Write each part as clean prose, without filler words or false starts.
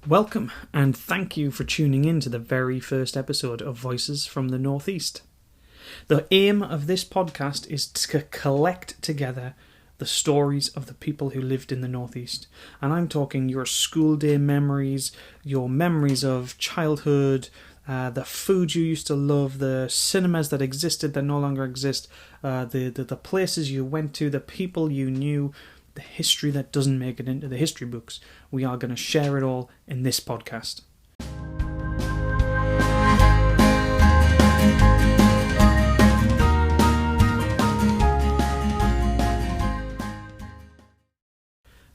Welcome, and thank you for tuning in to the very first episode of Voices from the Northeast. The aim of this podcast is to collect together the stories of the people who lived in the Northeast. And I'm talking your school day memories, your memories of childhood, the food you used to love, the cinemas that existed that no longer exist, the places you went to, the people you knew, the history that doesn't make it into the history books. We are going to share it all in this podcast.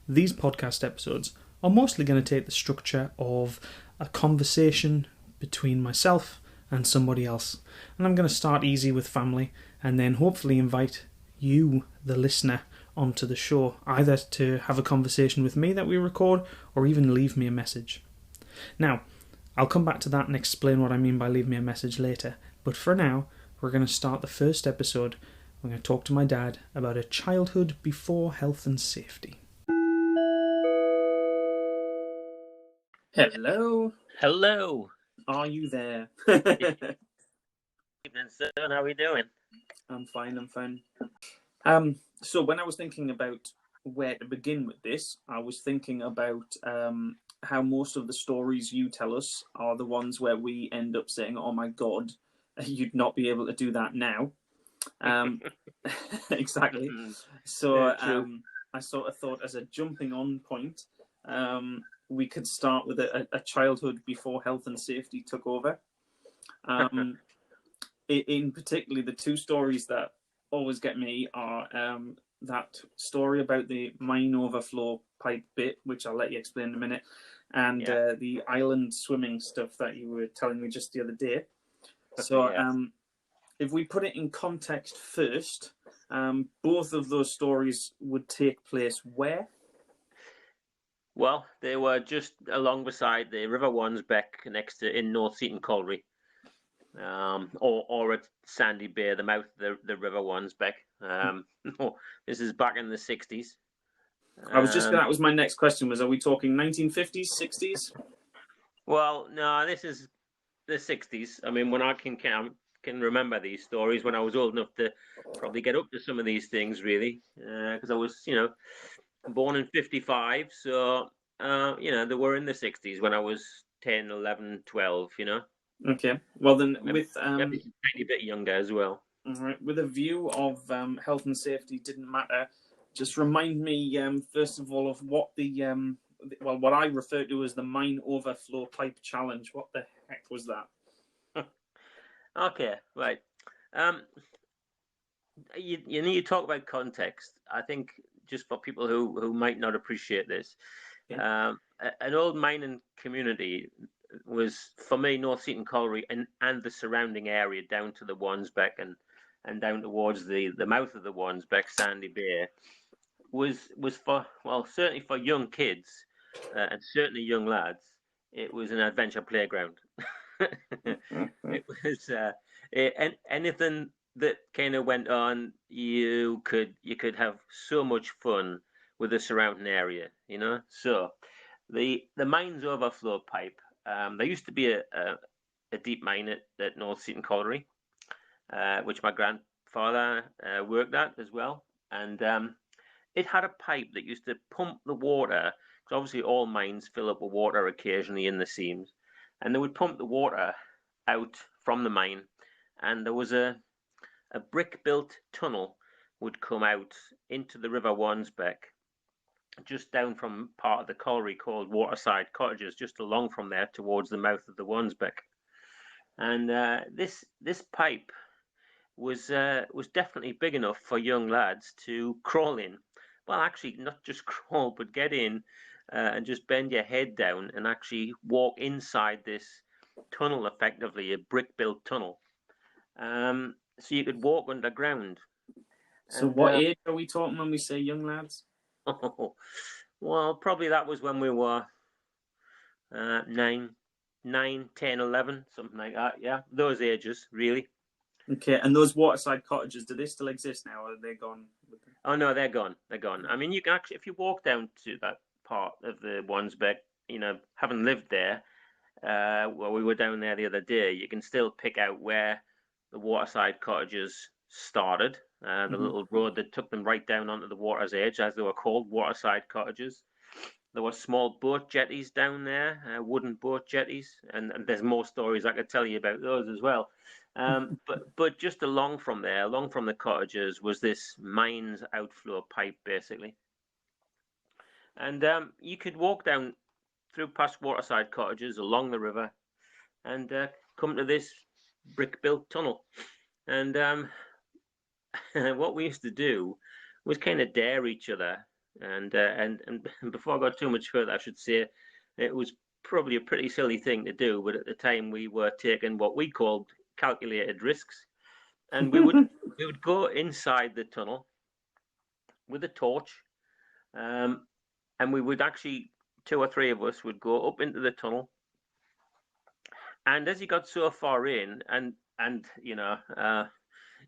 These podcast episodes are mostly going to take the structure of a conversation between myself and somebody else. And I'm going to start easy with family and then hopefully invite you, the listener, onto the show, either to have a conversation with me that we record or even leave me a message. Now, I'll come back to that and explain what I mean by leave me a message later, but for now, we're going to start the first episode. I'm going to talk to my dad about a childhood before health and safety. Hello. Hello. Are you there? Evening, sir. How are we doing? I'm fine. So when I was thinking about where to begin with this, I was thinking about how most of the stories you tell us are the ones where we end up saying, oh my God, you'd not be able to do that now. Exactly. So I sort of thought as a jumping on point, we could start with a childhood before health and safety took over. In particular, the two stories that always get me are that story about the mine overflow pipe bit, which I'll let you explain in a minute, and the island swimming stuff that you were telling me just the other day. So if we put it in context first, both of those stories would take place where? Well, they were just along beside the River Wansbeck in North Seaton Colliery. Or at Sandy Bay, the mouth of the River Wansbeck. This is back in the 60s. That was my next question, are we talking 1950s, 60s? Well, no, this is the 60s. I mean, when I can remember these stories when I was old enough to probably get up to some of these things, really, because I was, born in 55, so, they were in the 60s when I was 10, 11, 12, Okay, well then, maybe a tiny bit younger as well. All right, with a view of health and safety didn't matter, just remind me first of all of what what I refer to as the mine overflow pipe challenge. What the heck was that? Okay, right. You need to talk about context. I think just for people who might not appreciate this, an old mining community was, for me, North Seaton Colliery and the surrounding area down to the Wansbeck and down towards the mouth of the Wansbeck, Sandy Bay, was for, well, certainly for young kids and certainly young lads, it was an adventure playground. It was anything that kind of went on, you could have so much fun with the surrounding area, So the mines overflow pipe. There used to be a deep mine at North Seaton Colliery, which my grandfather worked at as well. And it had a pipe that used to pump the water, because obviously all mines fill up with water occasionally in the seams. And they would pump the water out from the mine. And there was a brick-built tunnel would come out into the River Wansbeck, just down from part of the colliery called Waterside Cottages, just along from there towards the mouth of the Wansbeck. And this pipe was definitely big enough for young lads to crawl in. Well, actually, not just crawl, but get in and just bend your head down and actually walk inside this tunnel, effectively a brick-built tunnel. So you could walk underground. So what age are we talking when we say young lads? Well, probably that was when we were 9, 10, 11, something like that. Yeah, those ages, really. Okay, and those waterside cottages, do they still exist now, or are they gone? Oh, no, they're gone. They're gone. I mean, you can actually, if you walk down to that part of the Wansbeck, having lived there, well, we were down there the other day, you can still pick out where the waterside cottages started, the little road that took them right down onto the water's edge, as they were called, waterside cottages. There were small boat jetties down there, wooden boat jetties, and there's more stories I could tell you about those as well. But just along from the cottages, was this mines outflow pipe, basically. And you could walk down through past waterside cottages along the river and come to this brick-built tunnel. And what we used to do was kind of dare each other. And before I got too much further, I should say it was probably a pretty silly thing to do, but at the time we were taking what we called calculated risks, and we would go inside the tunnel with a torch, and we would actually, two or three of us would go up into the tunnel, and as you got so far in, and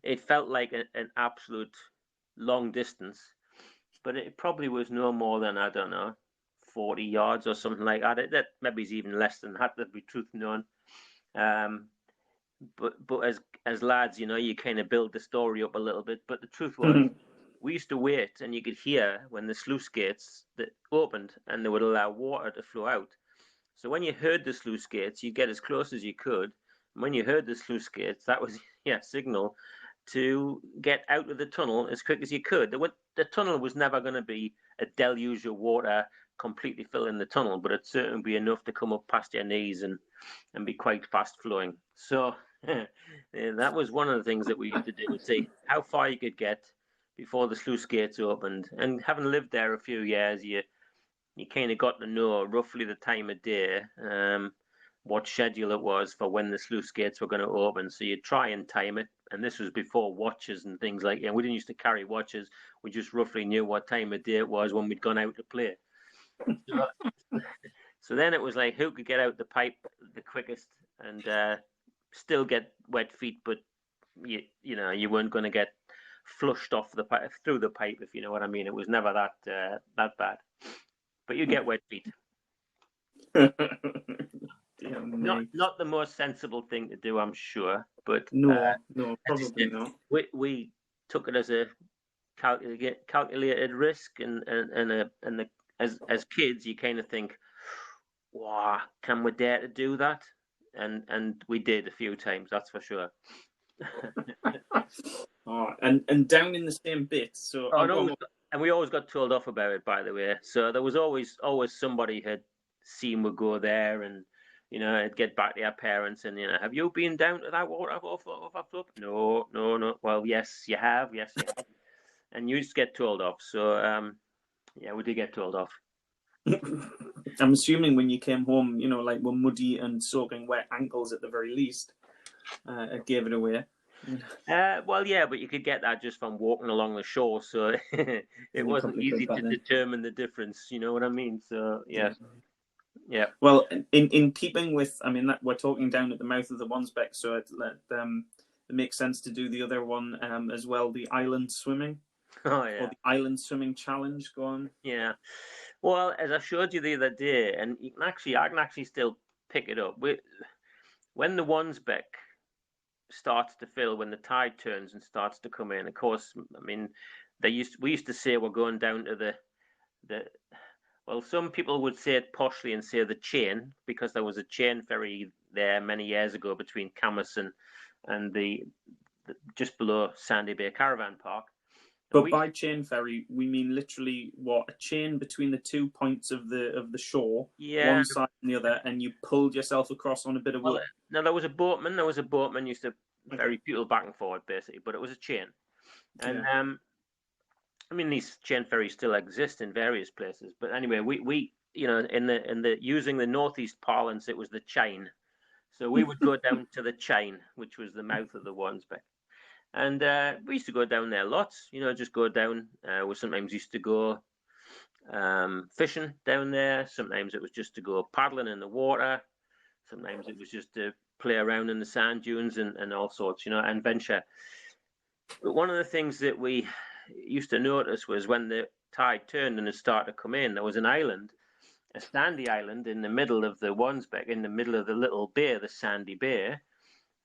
it felt like an absolute long distance, but it probably was no more than, I don't know, 40 yards or something like that. That maybe is even less than that, to be truth known. But as lads, you kind of build the story up a little bit. But the truth was, we used to wait, and you could hear when the sluice gates that opened, and they would allow water to flow out. So when you heard the sluice gates, you get as close as you could. And when you heard the sluice gates, that was signal to get out of the tunnel as quick as you could. The tunnel was never going to be a deluge of water completely filling the tunnel, but it'd certainly be enough to come up past your knees and be quite fast flowing. So that was one of the things that we used to do, see how far you could get before the sluice gates opened. And having lived there a few years, you kind of got to know roughly the time of day, what schedule it was for when the sluice gates were going to open. So you'd try and time it. And this was before watches and things like that. We didn't used to carry watches. We just roughly knew what time of day it was when we'd gone out to play. So then it was like, who could get out the pipe the quickest and still get wet feet, but you weren't going to get flushed off the pipe, through the pipe, if you know what I mean. It was never that bad, but you get wet feet. Not the most sensible thing to do, I'm sure, but no, probably not. We took it as a calculated risk, and as kids, you kind of think, wow, can we dare to do that? And we did a few times, that's for sure. And down in the same bit. So and we always got told off about it, by the way. So there was always somebody had seen we go there, and it'd get back to our parents and, have you been down to that waterfall? No. Well, yes, you have. And you just get told off. So, we did get told off. I'm assuming when you came home, like were muddy and soaking wet ankles at the very least, it gave it away. Well, yeah, but you could get that just from walking along the shore. So it wasn't easy to determine the difference. You know what I mean? So, yeah. Yeah. Well, in keeping with, that we're talking down at the mouth of the Wansbeck, so it makes sense to do the other one as well, the island swimming. Oh, yeah. Or the island swimming challenge. Go on. Yeah. Well, as I showed you the other day, and I can actually still pick it up. When the Wansbeck starts to fill, when the tide turns and starts to come in, of course, we used to say we're going down to the well, some people would say it poshly and say the chain, because there was a chain ferry there many years ago between Camas and the just below Sandy Bay Caravan Park. But by chain ferry, we mean literally a chain between the 2 points of the shore, one side and the other, and you pulled yourself across on a bit of wood. No, there was a boatman. Used to ferry people back and forward, basically, but it was a chain. And these chain ferries still exist in various places. But anyway, we in the using the northeast parlance, it was the chain. So we would go down to the chain, which was the mouth of the Wansbeck. And we used to go down there lots, just go down. We sometimes used to go fishing down there. Sometimes it was just to go paddling in the water. Sometimes it was just to play around in the sand dunes and all sorts, and venture. But one of the things that we used to notice was when the tide turned and it started to come in, there was an island. a sandy island in the middle of the Wansbeck, in the middle of the little bay, the Sandy Bay,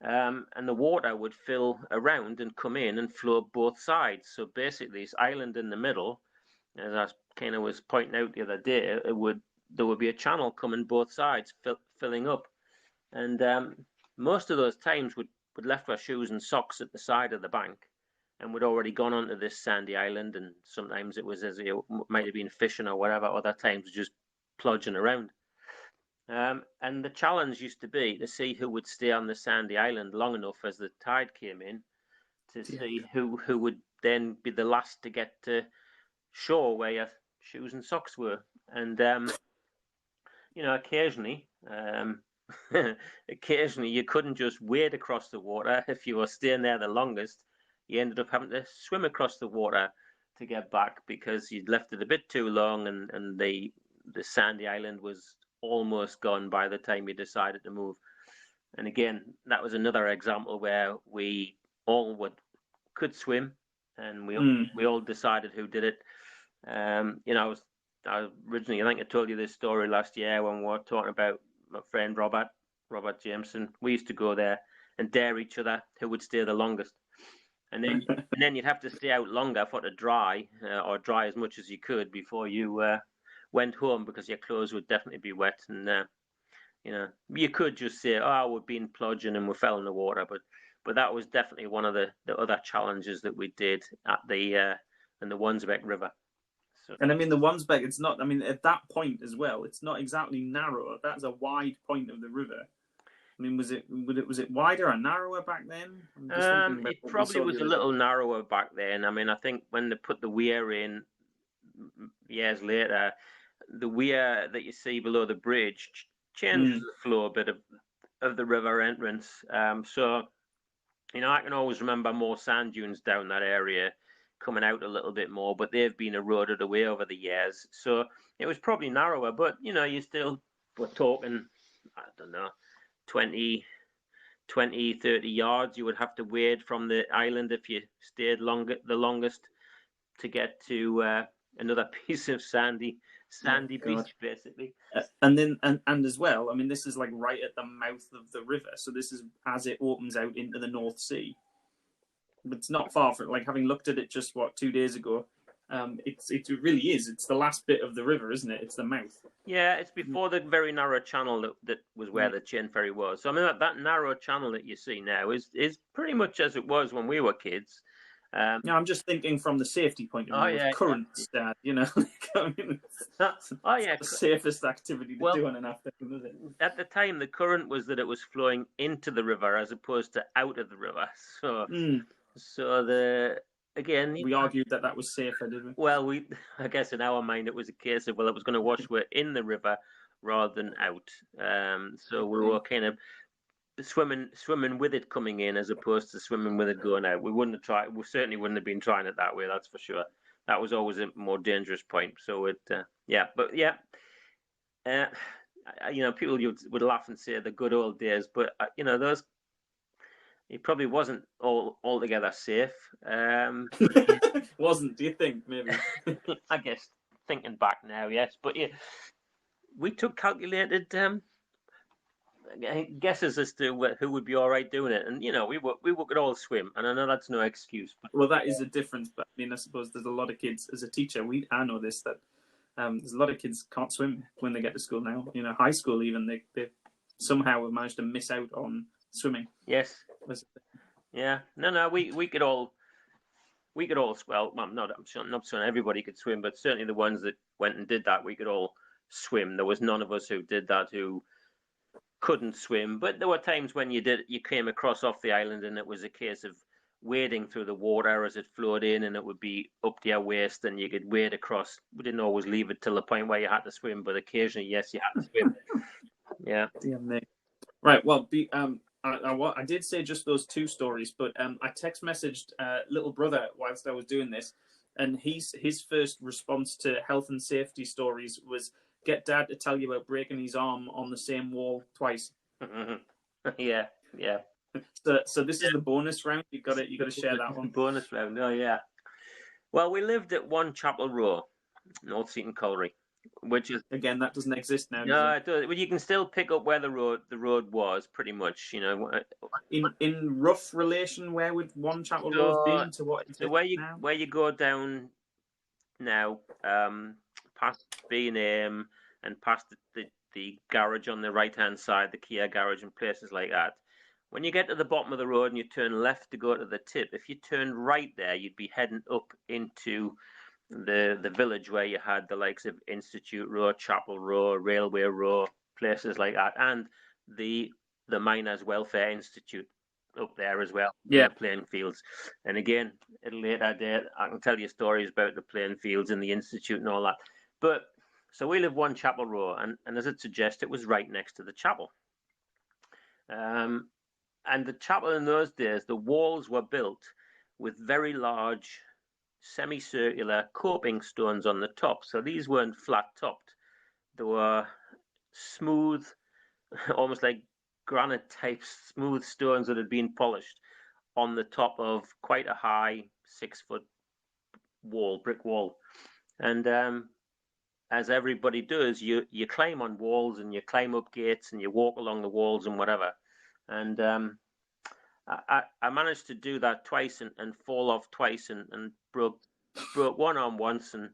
and the water would fill around and come in and flow both sides. So basically, this island in the middle, as I kind of was pointing out the other day, there would be a channel coming both sides, filling up, and most of those times we'd left our shoes and socks at the side of the bank, and we'd already gone onto this sandy island, and sometimes it was might have been fishing or whatever, other times just plodging around. And the challenge used to be to see who would stay on the sandy island long enough as the tide came in to see who would then be the last to get to shore where your shoes and socks were. And occasionally you couldn't just wade across the water. If you were staying there the longest, you ended up having to swim across the water to get back because you'd left it a bit too long, and the sandy island was almost gone by the time you decided to move. And again, that was another example where we all could swim, and we all decided who did it. I originally, I think I told you this story last year when we were talking about my friend Robert Jameson. We used to go there and dare each other who would stay the longest, and then you'd have to stay out longer for it to dry, or dry as much as you could before you went home, because your clothes would definitely be wet. And you could just say, "Oh, we've been plodging and we fell in the water," but that was definitely one of the other challenges that we did at the in the Wansbeck River. So, and I mean, the Wansbeck, it's not, I mean, at that point as well, it's not exactly narrow. That's a wide point of the river. I mean, was it wider or narrower back then? It probably was a little narrower back then. I mean, I think when they put the weir in years later, the weir that you see below the bridge changes the flow a bit of the river entrance. So, I can always remember more sand dunes down that area coming out a little bit more, but they've been eroded away over the years. So it was probably narrower, but you still were talking, I don't know, 20, 30 yards you would have to wade from the island if you stayed the longest to get to another piece of sandy beach, basically. And then and as well, I mean, this is like right at the mouth of the river, so this is as it opens out into the North Sea. It's not far from, like, having looked at it just 2 days ago. It really is. It's the last bit of the river, isn't it? It's the mouth. Yeah, it's before the very narrow channel that was where the chain ferry was. So I mean, that narrow channel that you see now is pretty much as it was when we were kids. I'm just thinking from the safety point of view, currents, I mean, the safest activity to do on an afternoon, is it? At the time, the current was that it was flowing into the river as opposed to out of the river. So we argued that was safer, didn't we? Well, I guess in our mind it was a case of, it was going to wash away in the river rather than out. So we were kind of swimming with it coming in as opposed to swimming with it going out. We certainly wouldn't have been trying it that way, that's for sure. That was always a more dangerous point. So people would laugh and say the good old days, but those. It probably wasn't altogether safe. Wasn't, do you think, maybe? I guess, thinking back now, yes. But yeah, we took calculated guesses as to who would be all right doing it. And, we could all swim. And I know that's no excuse. But well, that is a difference. But I mean, I suppose there's a lot of kids, as a teacher, I know this, that there's a lot of kids can't swim when they get to school now. High school even, they somehow have managed to miss out on swimming. Yes. Yeah. No. We could all. Well, I'm not saying everybody could swim, but certainly the ones that went and did that, we could all swim. There was none of us who did that who couldn't swim. But there were times when you came across off the island, and it was a case of wading through the water as it flowed in, and it would be up to your waist, and you could wade across. We didn't always leave it till the point where you had to swim, but occasionally, yes, you had to swim. Yeah. Right. Well, I did say just those two stories, but I text messaged little brother whilst I was doing this, and his first response to health and safety stories was, get Dad to tell you about breaking his arm on the same wall twice. Yeah. So this is the bonus round. You got to share that one. Bonus round. Oh yeah. Well, we lived at 1 Chapel Row, North Seaton Colliery, which is Again, that doesn't exist now, does no, it? it does. Well, you can still pick up where the road was pretty much. In rough relation, where would one Chapel Row have So been to what so exists where you now? where you go down now, past B&M and past the garage on the right hand side, the Kia garage and places like that. When you get to the bottom of the road and you turn left to go to the tip, if you turned right there, you'd be heading up into the village where you had the likes of Institute Row, Chapel Row, Railway Row, places like that, and the Miners Welfare Institute up there as well, Yeah. the playing fields. And again, at a later date, I can tell you stories about the playing fields and the institute and all that. But so we live one Chapel Row, and as it suggests, it was right next to the chapel. And the chapel in those days, the walls were built with very large semicircular coping stones on the top. So these weren't flat topped. They were smooth, almost like granite type smooth stones that had been polished on the top of quite a high 6-foot brick wall. And as everybody does, you climb on walls and you climb up gates and you walk along the walls and whatever. And I managed to do that twice and fall off twice and broke one arm once, and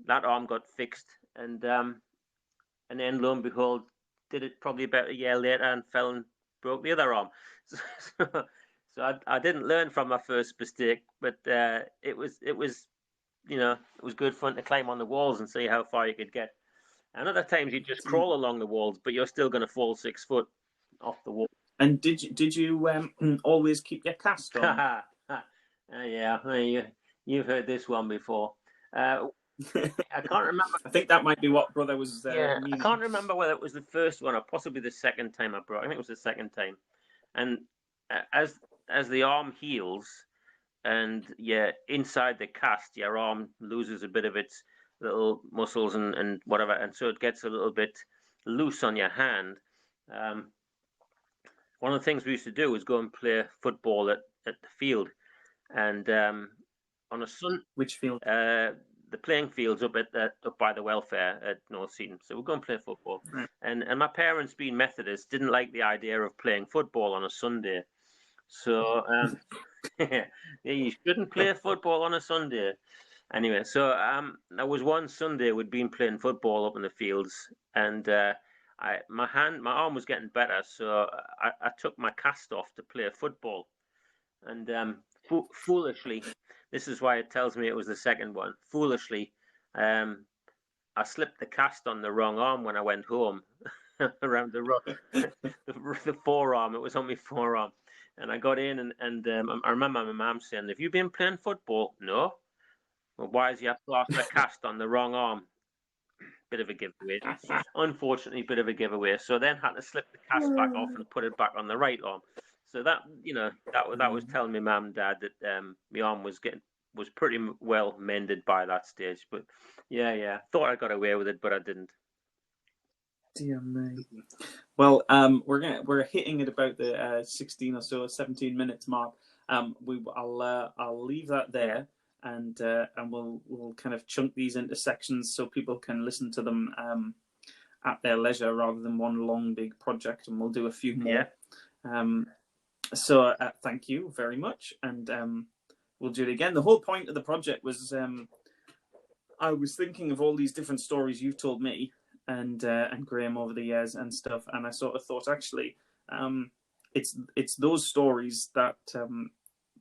that arm got fixed. And then lo and behold, did it probably about a year later and fell and broke the other arm. So I didn't learn from my first mistake, but it was it was good fun to climb on the walls and see how far you could get. And other times you just crawl along the walls, but you're still going to fall 6 foot off the wall. And did you always keep your cast on? Yeah, you've heard this one before. I can't remember. I think that might be what brother was meaning. I can't remember whether it was the first one or possibly the second time I broke. I think it was the second time. And as the arm heals and inside the cast, your arm loses a bit of its little muscles and whatever, and so it gets a little bit loose on your hand. One of the things we used to do was go and play football at the field, and on a Which field? The playing fields up by the welfare at North Seaton. So we'd go and play football. Right. And my parents, being Methodist, didn't like the idea of playing football on a Sunday. So you shouldn't play football on a Sunday. Anyway, so there was one Sunday we'd been playing football up in the fields, and my arm was getting better, so I took my cast off to play football, and foolishly. This is why it tells me it was the second one. Foolishly, I slipped the cast on the wrong arm when I went home around the forearm. It was on my forearm. And I got in, and I remember my mum saying, "Have you been playing football?" "No." "Well, why is you have plaster a cast on the wrong arm?" Bit of a giveaway. Unfortunately, bit of a giveaway. So then had to slip the cast back off and put it back on the right arm. So that was telling me mum and dad that my arm was pretty well mended by that stage. But yeah, thought I got away with it, but I didn't. Dear me. Well, we're hitting at about the 16 or so 17 minutes mark. I'll leave that there, and we'll kind of chunk these into sections so people can listen to them at their leisure rather than one long big project, and we'll do a few more. Yeah. So thank you very much, and we'll do it again. The whole point of the project was I was thinking of all these different stories you've told me and Graham over the years and stuff, and I sort of thought actually it's those stories that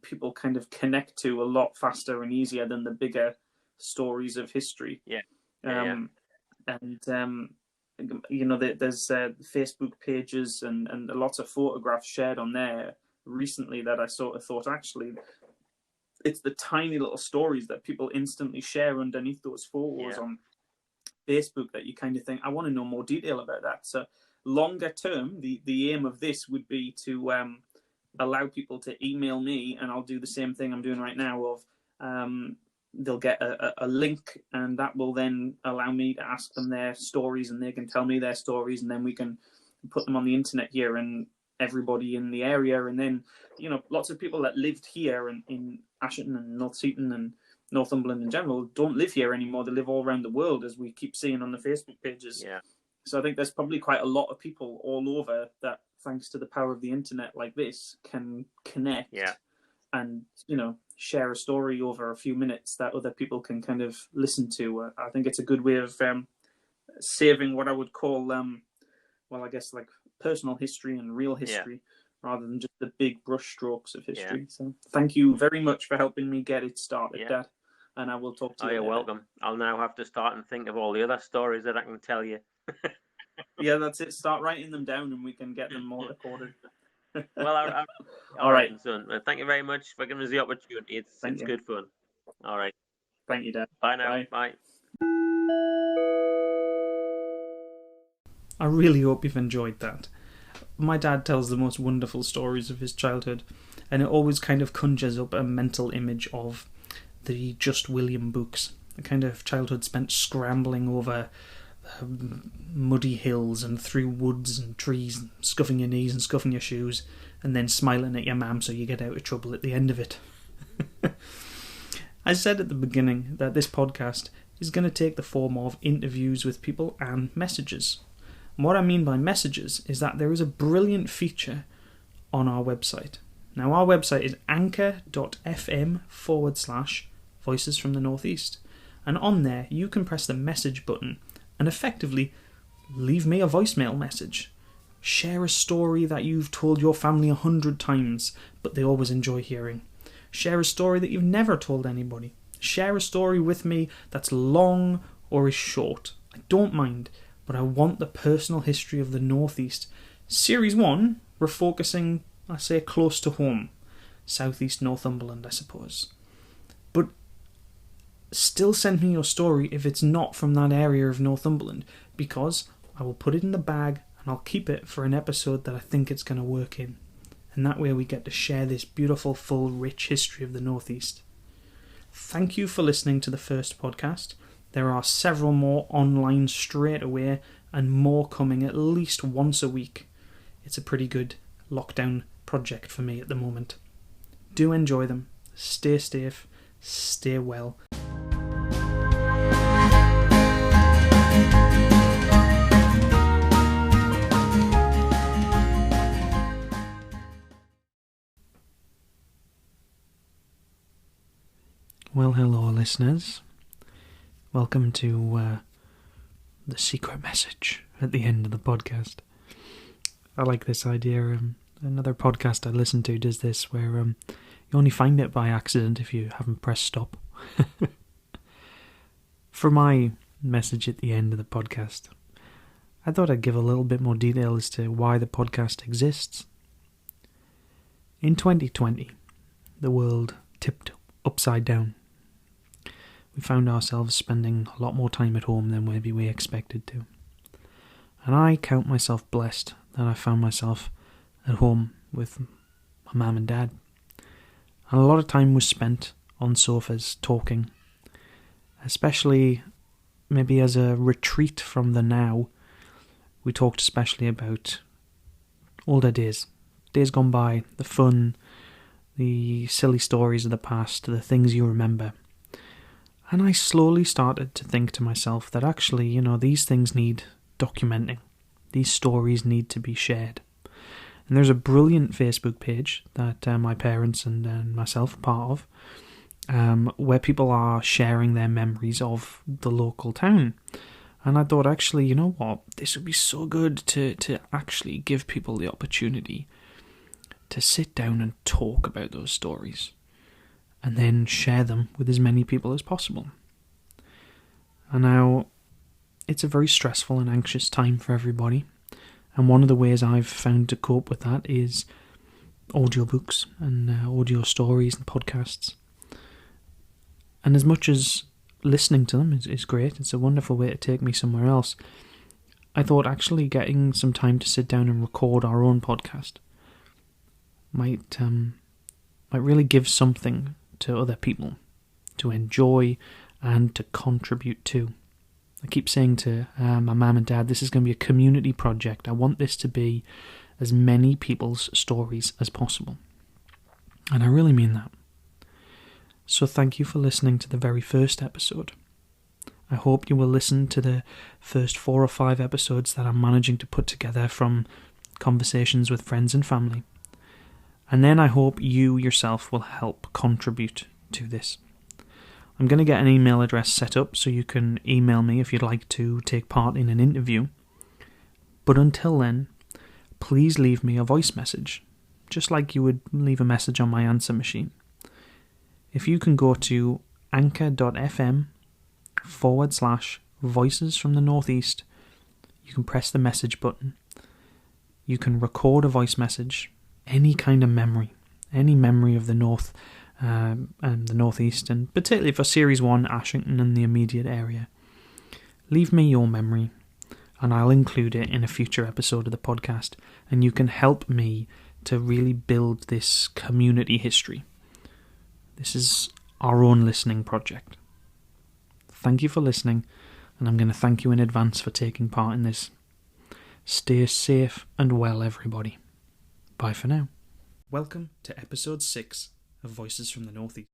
people kind of connect to a lot faster and easier than the bigger stories of history. Yeah. And there's Facebook pages and lots of photographs shared on there recently that I sort of thought actually it's the tiny little stories that people instantly share underneath those photos on Facebook that you kind of think, I want to know more detail about that. So longer term, the aim of this would be to allow people to email me, and I'll do the same thing I'm doing right now of they'll get a link, and that will then allow me to ask them their stories, and they can tell me their stories, and then we can put them on the internet here, and everybody in the area, and then lots of people that lived here in Asherton and North Seaton and Northumberland in general don't live here anymore. They live all around the world, as we keep seeing on the Facebook pages. Yeah. So I think there's probably quite a lot of people all over that, thanks to the power of the internet like this, can connect and, share a story over a few minutes that other people can kind of listen to. I think it's a good way of saving what I would call, I guess like personal history and real history, rather than just the big brush strokes of history. Yeah. So thank you very much for helping me get it started, Dad. And I will talk to you. You're welcome. I'll now have to start and think of all the other stories that I can tell you. Yeah, that's it. Start writing them down and we can get them all recorded. Well, all right, son. Thank you very much for giving us the opportunity. It's good fun. All right. Thank you, Dad. Bye now. Bye. I really hope you've enjoyed that. My dad tells the most wonderful stories of his childhood, and it always kind of conjures up a mental image of the Just William books, a kind of childhood spent scrambling over muddy hills and through woods and trees, and scuffing your knees and scuffing your shoes, and then smiling at your mum so you get out of trouble at the end of it. I said at the beginning that this podcast is going to take the form of interviews with people and messages. And what I mean by messages is that there is a brilliant feature on our website. Now, our website is anchor.fm/Voices from the Northeast, and on there you can press the message button and effectively leave me a voicemail message. Share a story that you've told your family 100 times, but they always enjoy hearing. Share a story that you've never told anybody. Share a story with me that's long or is short. I don't mind, but I want the personal history of the Northeast. Series 1, we're focusing, I say, close to home. Southeast Northumberland, I suppose. But still send me your story if it's not from that area of Northumberland, because I will put it in the bag and I'll keep it for an episode that I think it's going to work in. And that way we get to share this beautiful, full, rich history of the Northeast. Thank you for listening to the first podcast. There are several more online straight away and more coming at least once a week. It's a pretty good lockdown project for me at the moment. Do enjoy them. Stay safe. Stay well. Well, hello, listeners. Welcome to the secret message at the end of the podcast. I like this idea. Another podcast I listen to does this, where you only find it by accident if you haven't pressed stop. For my message at the end of the podcast, I thought I'd give a little bit more detail as to why the podcast exists. In 2020, the world tipped upside down. We found ourselves spending a lot more time at home than maybe we expected to. And I count myself blessed that I found myself at home with my mum and dad. And a lot of time was spent on sofas talking, especially maybe as a retreat from the now. We talked especially about older days gone by, the fun, the silly stories of the past, the things you remember. And I slowly started to think to myself that actually, these things need documenting. These stories need to be shared. And there's a brilliant Facebook page that my parents and myself are part of, where people are sharing their memories of the local town. And I thought, actually, you know what? This would be so good to actually give people the opportunity to sit down and talk about those stories, and then share them with as many people as possible. And now, it's a very stressful and anxious time for everybody, and one of the ways I've found to cope with that is audiobooks and audio stories and podcasts. And as much as listening to them is great, it's a wonderful way to take me somewhere else, I thought actually getting some time to sit down and record our own podcast might really give something to other people to enjoy and to contribute to. I keep saying to my mum and dad, this is going to be a community project. I want this to be as many people's stories as possible. And I really mean that. So thank you for listening to the very first episode. I hope you will listen to the first 4 or 5 episodes that I'm managing to put together from conversations with friends and family. And then I hope you yourself will help contribute to this. I'm going to get an email address set up so you can email me if you'd like to take part in an interview. But until then, please leave me a voice message, just like you would leave a message on my answer machine. If you can go to anchor.fm/Voices from the Northeast, you can press the message button. You can record a voice message, any kind of memory, any memory of the North and the Northeast, and particularly for Series 1, Ashington and the immediate area. Leave me your memory, and I'll include it in a future episode of the podcast, and you can help me to really build this community history. This is our own listening project. Thank you for listening, and I'm going to thank you in advance for taking part in this. Stay safe and well, everybody. Bye for now. Welcome to episode 6 of Voices from the Northeast.